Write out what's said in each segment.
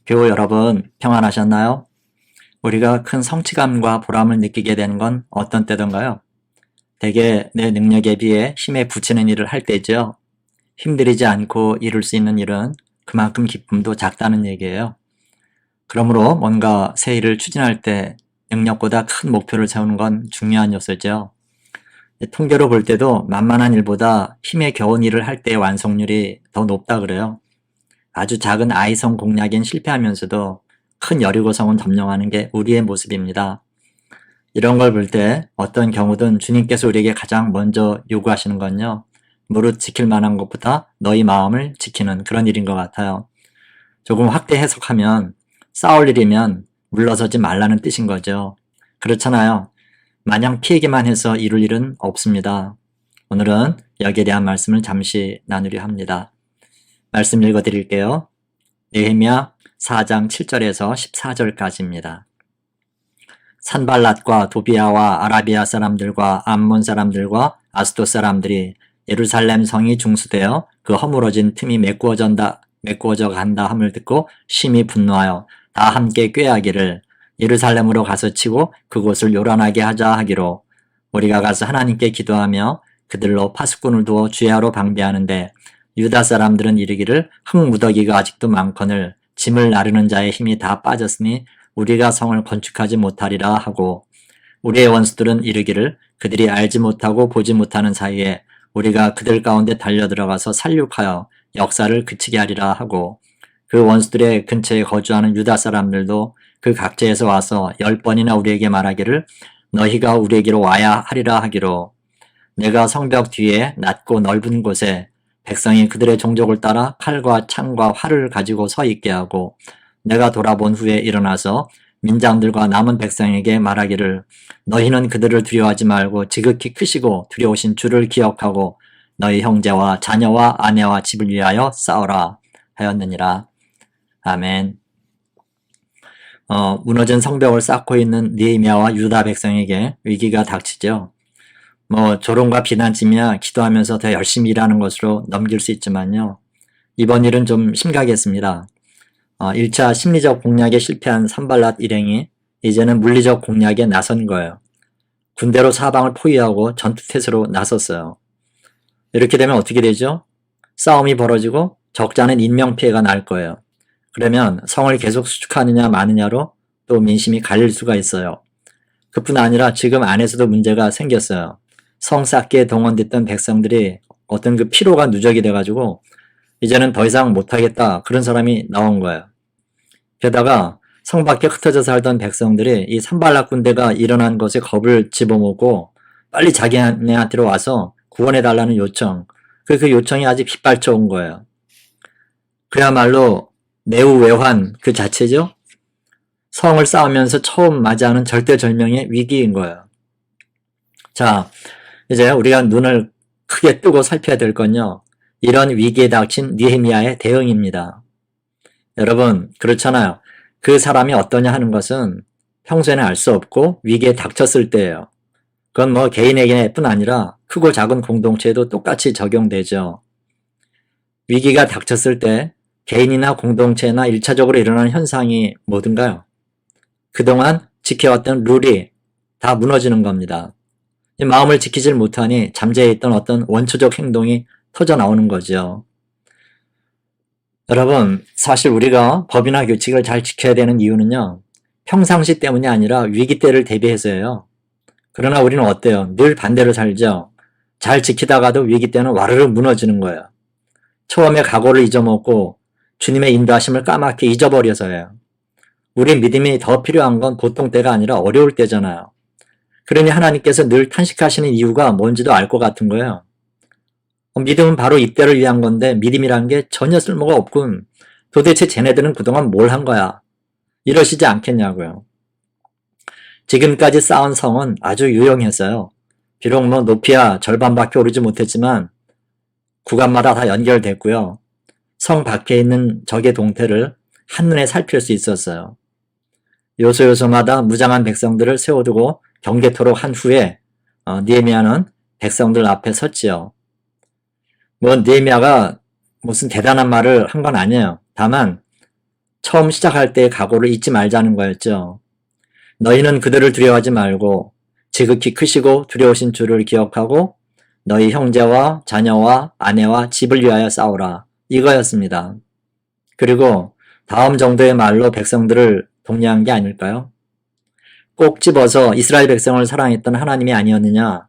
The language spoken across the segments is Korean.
교우 여러분, 평안하셨나요? 우리가 큰 성취감과 보람을 느끼게 되는 건 어떤 때던가요? 대개 내 능력에 비해 힘에 부치는 일을 할 때죠. 힘들이지 않고 이룰 수 있는 일은 그만큼 기쁨도 작다는 얘기예요. 그러므로 뭔가 새 일을 추진할 때 능력보다 큰 목표를 세우는 건 중요한 요소죠. 통계로 볼 때도 만만한 일보다 힘에 겨운 일을 할 때의 완성률이 더 높다 그래요. 아주 작은 아이성 공략엔 실패하면서도 큰 여리고성은 점령하는 게 우리의 모습입니다. 이런 걸 볼 때 어떤 경우든 주님께서 우리에게 가장 먼저 요구하시는 건요. 무릇 지킬 만한 것보다 너희 마음을 지키는 그런 일인 것 같아요. 조금 확대 해석하면 싸울 일이면 물러서지 말라는 뜻인 거죠. 그렇잖아요. 마냥 피하기만 해서 이룰 일은 없습니다. 오늘은 여기에 대한 말씀을 잠시 나누려 합니다. 말씀 읽어드릴게요. 느헤미야 4장 7절에서 14절까지입니다. 산발랏과 도비아와 아라비아 사람들과 암몬 사람들과 아스돗 사람들이 예루살렘 성이 중수되어 그 허물어진 틈이 메꾸어져 간다 함을 듣고 심히 분노하여 다 함께 꾀하기를 예루살렘으로 가서 치고 그곳을 요란하게 하자 하기로 우리가 가서 하나님께 기도하며 그들로 파수꾼을 두어 주야로 방비하는데 유다 사람들은 이르기를 흙무더기가 아직도 많거늘 짐을 나르는 자의 힘이 다 빠졌으니 우리가 성을 건축하지 못하리라 하고 우리의 원수들은 이르기를 그들이 알지 못하고 보지 못하는 사이에 우리가 그들 가운데 달려들어가서 살육하여 역사를 그치게 하리라 하고 그 원수들의 근처에 거주하는 유다 사람들도 그 각지에서 와서 10번이나 우리에게 말하기를 너희가 우리에게로 와야 하리라 하기로 내가 성벽 뒤에 낮고 넓은 곳에 백성이 그들의 종족을 따라 칼과 창과 활을 가지고 서 있게 하고 내가 돌아본 후에 일어나서 민장들과 남은 백성에게 말하기를 너희는 그들을 두려워하지 말고 지극히 크시고 두려우신 주를 기억하고 너희 형제와 자녀와 아내와 집을 위하여 싸우라 하였느니라. 아멘. 무너진 성벽을 쌓고 있는 느헤미야와 유다 백성에게 위기가 닥치죠. 조롱과 비난쯤이야 기도하면서 더 열심히 일하는 것으로 넘길 수 있지만요. 이번 일은 좀 심각했습니다. 1차 심리적 공략에 실패한 산발랏 일행이 이제는 물리적 공략에 나선 거예요. 군대로 사방을 포위하고 전투태세로 나섰어요. 이렇게 되면 어떻게 되죠? 싸움이 벌어지고 적지 않은 인명피해가 날 거예요. 그러면 성을 계속 수축하느냐 마느냐로 또 민심이 갈릴 수가 있어요. 그뿐 아니라 지금 안에서도 문제가 생겼어요. 성 쌓기에 동원됐던 백성들이 어떤 그 피로가 누적이 돼가지고 이제는 더 이상 못하겠다 그런 사람이 나온 거예요. 게다가 성 밖에 흩어져 살던 백성들이 이 산발락 군대가 일어난 것에 겁을 집어먹고 빨리 자기네한테로 와서 구원해달라는 요청, 그 요청이 아직 빗발쳐 온 거예요. 그야말로 매우 외환 그 자체죠. 성을 쌓으면서 처음 맞이하는 절대절명의 위기인 거예요. 자, 이제 우리가 눈을 크게 뜨고 살펴야 될 건요. 이런 위기에 닥친 느헤미야의 대응입니다. 여러분, 그렇잖아요. 그 사람이 어떠냐 하는 것은 평소에는 알 수 없고 위기에 닥쳤을 때예요. 그건 개인에게뿐 아니라 크고 작은 공동체에도 똑같이 적용되죠. 위기가 닥쳤을 때 개인이나 공동체나 1차적으로 일어나는 현상이 뭐든가요? 그동안 지켜왔던 룰이 다 무너지는 겁니다. 마음을 지키질 못하니 잠재해 있던 어떤 원초적 행동이 터져 나오는 거죠. 여러분, 사실 우리가 법이나 규칙을 잘 지켜야 되는 이유는요. 평상시 때문이 아니라 위기 때를 대비해서예요. 그러나 우리는 어때요? 늘 반대로 살죠. 잘 지키다가도 위기 때는 와르르 무너지는 거예요. 처음에 각오를 잊어먹고 주님의 인도하심을 까맣게 잊어버려서예요. 우리 믿음이 더 필요한 건 보통 때가 아니라 어려울 때잖아요. 그러니 하나님께서 늘 탄식하시는 이유가 뭔지도 알 것 같은 거예요. 믿음은 바로 이때를 위한 건데 믿음이란 게 전혀 쓸모가 없군. 도대체 쟤네들은 그동안 뭘 한 거야? 이러시지 않겠냐고요. 지금까지 쌓은 성은 아주 유용했어요. 비록 높이야 절반밖에 오르지 못했지만 구간마다 다 연결됐고요. 성 밖에 있는 적의 동태를 한눈에 살필 수 있었어요. 요소요소마다 무장한 백성들을 세워두고 경계토록 한 후에 느헤미야는 백성들 앞에 섰지요. 느헤미야가 무슨 대단한 말을 한 건 아니에요. 다만 처음 시작할 때의 각오를 잊지 말자는 거였죠. 너희는 그들을 두려워하지 말고 지극히 크시고 두려우신 주를 기억하고 너희 형제와 자녀와 아내와 집을 위하여 싸우라. 이거였습니다. 그리고 다음 정도의 말로 백성들을 독려한 게 아닐까요? 꼭 집어서 이스라엘 백성을 사랑했던 하나님이 아니었느냐?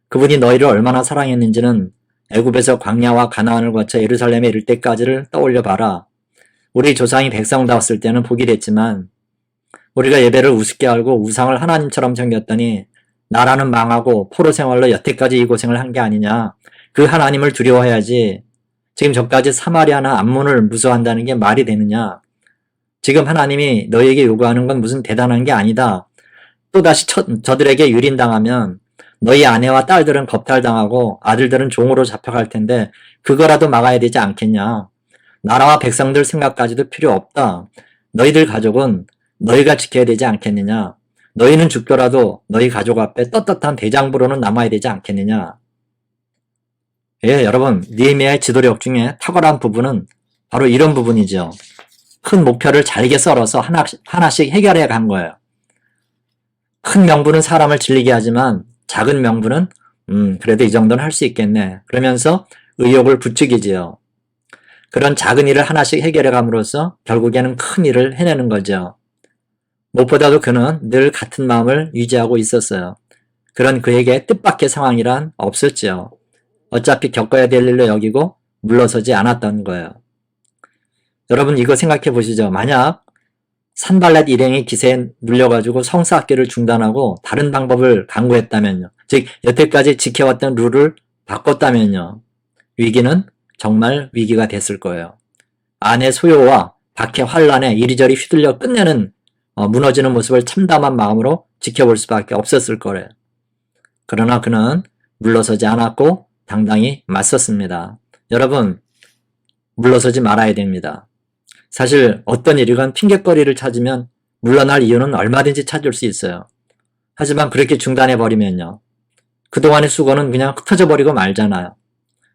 그분이 너희를 얼마나 사랑했는지는 애굽에서 광야와 가나안을 거쳐 예루살렘에 이를 때까지를 떠올려 봐라. 우리 조상이 백성다웠을 때는 복이 됐지만 우리가 예배를 우습게 알고 우상을 하나님처럼 섬겼더니 나라는 망하고 포로 생활로 여태까지 이 고생을 한 게 아니냐. 그 하나님을 두려워해야지. 지금 저까지 사마리아나 암몬을 무서워한다는 게 말이 되느냐. 지금 하나님이 너희에게 요구하는 건 무슨 대단한 게 아니다. 또다시 저들에게 유린당하면 너희 아내와 딸들은 겁탈당하고 아들들은 종으로 잡혀갈 텐데 그거라도 막아야 되지 않겠냐. 나라와 백성들 생각까지도 필요 없다. 너희들 가족은 너희가 지켜야 되지 않겠느냐. 너희는 죽더라도 너희 가족 앞에 떳떳한 대장부로는 남아야 되지 않겠느냐. 예, 여러분, 느헤미야의 지도력 중에 탁월한 부분은 바로 이런 부분이죠. 큰 목표를 잘게 썰어서 하나씩 해결해 간 거예요. 큰 명분은 사람을 질리게 하지만 작은 명분은 그래도 이 정도는 할 수 있겠네. 그러면서 의욕을 부추기지요. 그런 작은 일을 하나씩 해결해 감으로써 결국에는 큰 일을 해내는 거죠. 무엇보다도 그는 늘 같은 마음을 유지하고 있었어요. 그런 그에게 뜻밖의 상황이란 없었죠. 어차피 겪어야 될 일로 여기고 물러서지 않았던 거예요. 여러분 이거 생각해 보시죠. 만약 산발렛 일행의 기세에 눌려가지고 성사학교를 중단하고 다른 방법을 강구했다면요. 즉 여태까지 지켜왔던 룰을 바꿨다면요. 위기는 정말 위기가 됐을 거예요. 아내 소요와 박해 환란에 이리저리 휘둘려 끝내는 무너지는 모습을 참담한 마음으로 지켜볼 수밖에 없었을 거래요. 그러나 그는 물러서지 않았고 당당히 맞섰습니다. 여러분 물러서지 말아야 됩니다. 사실 어떤 일이건 핑곗거리를 찾으면 물러날 이유는 얼마든지 찾을 수 있어요. 하지만 그렇게 중단해버리면요. 그동안의 수고는 그냥 흩어져 버리고 말잖아요.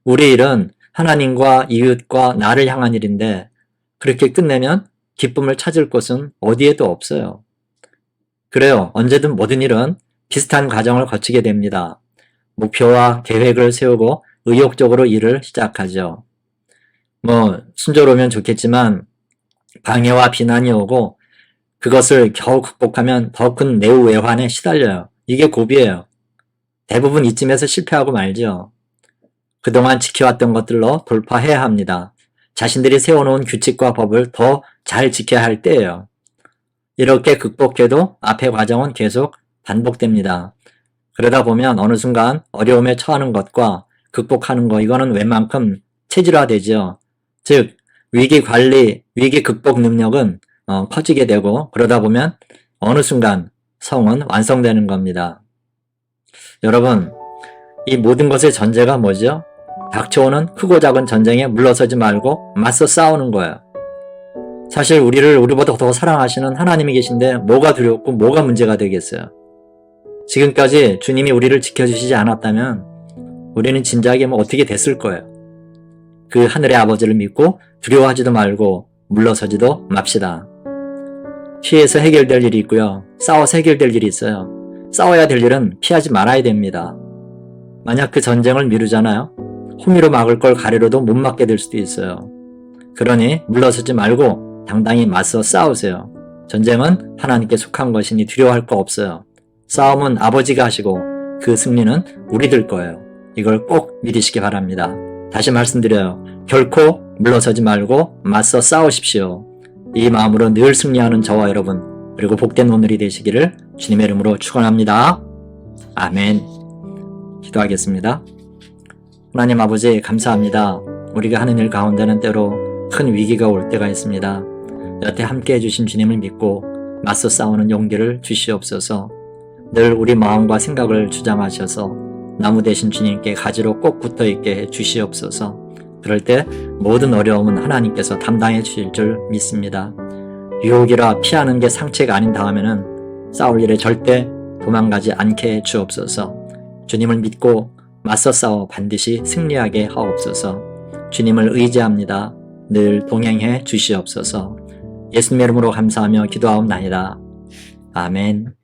우리 일은 하나님과 이웃과 나를 향한 일인데 그렇게 끝내면 기쁨을 찾을 곳은 어디에도 없어요. 그래요. 언제든 모든 일은 비슷한 과정을 거치게 됩니다. 목표와 계획을 세우고 의욕적으로 일을 시작하죠. 순조로우면 좋겠지만 방해와 비난이 오고 그것을 겨우 극복하면 더 큰 내후외환에 시달려요. 이게 고비예요. 대부분 이쯤에서 실패하고 말죠. 그동안 지켜왔던 것들로 돌파해야 합니다. 자신들이 세워놓은 규칙과 법을 더 잘 지켜야 할 때예요. 이렇게 극복해도 앞의 과정은 계속 반복됩니다. 그러다 보면 어느 순간 어려움에 처하는 것과 극복하는 거 이거는 웬만큼 체질화되죠. 즉 위기 관리, 위기 극복 능력은 커지게 되고 그러다 보면 어느 순간 성은 완성되는 겁니다. 여러분 이 모든 것의 전제가 뭐죠? 닥쳐오는 크고 작은 전쟁에 물러서지 말고 맞서 싸우는 거예요. 사실 우리를 우리보다 더 사랑하시는 하나님이 계신데 뭐가 두렵고 뭐가 문제가 되겠어요. 지금까지 주님이 우리를 지켜주시지 않았다면 우리는 진작에 어떻게 됐을 거예요. 그 하늘의 아버지를 믿고 두려워하지도 말고 물러서지도 맙시다. 피해서 해결될 일이 있고요. 싸워서 해결될 일이 있어요. 싸워야 될 일은 피하지 말아야 됩니다. 만약 그 전쟁을 미루잖아요. 호미로 막을 걸 가래로도 못 막게 될 수도 있어요. 그러니 물러서지 말고 당당히 맞서 싸우세요. 전쟁은 하나님께 속한 것이니 두려워할 거 없어요. 싸움은 아버지가 하시고 그 승리는 우리들 거예요. 이걸 꼭 믿으시기 바랍니다. 다시 말씀드려요. 결코 물러서지 말고 맞서 싸우십시오. 이 마음으로 늘 승리하는 저와 여러분 그리고 복된 오늘이 되시기를 주님의 이름으로 축원합니다. 아멘. 기도하겠습니다. 하나님 아버지 감사합니다. 우리가 하는 일 가운데는 때로 큰 위기가 올 때가 있습니다. 여태 함께 해주신 주님을 믿고 맞서 싸우는 용기를 주시옵소서. 늘 우리 마음과 생각을 주장하셔서 나무 대신 주님께 가지로 꼭 붙어있게 해 주시옵소서. 그럴 때 모든 어려움은 하나님께서 담당해 주실 줄 믿습니다. 유혹이라 피하는 게 상체가 아닌 다음에는 싸울 일에 절대 도망가지 않게 해 주옵소서. 주님을 믿고 맞서 싸워 반드시 승리하게 하옵소서. 주님을 의지합니다. 늘 동행해 주시옵소서. 예수님의 이름으로 감사하며 기도하옵나이다. 아멘.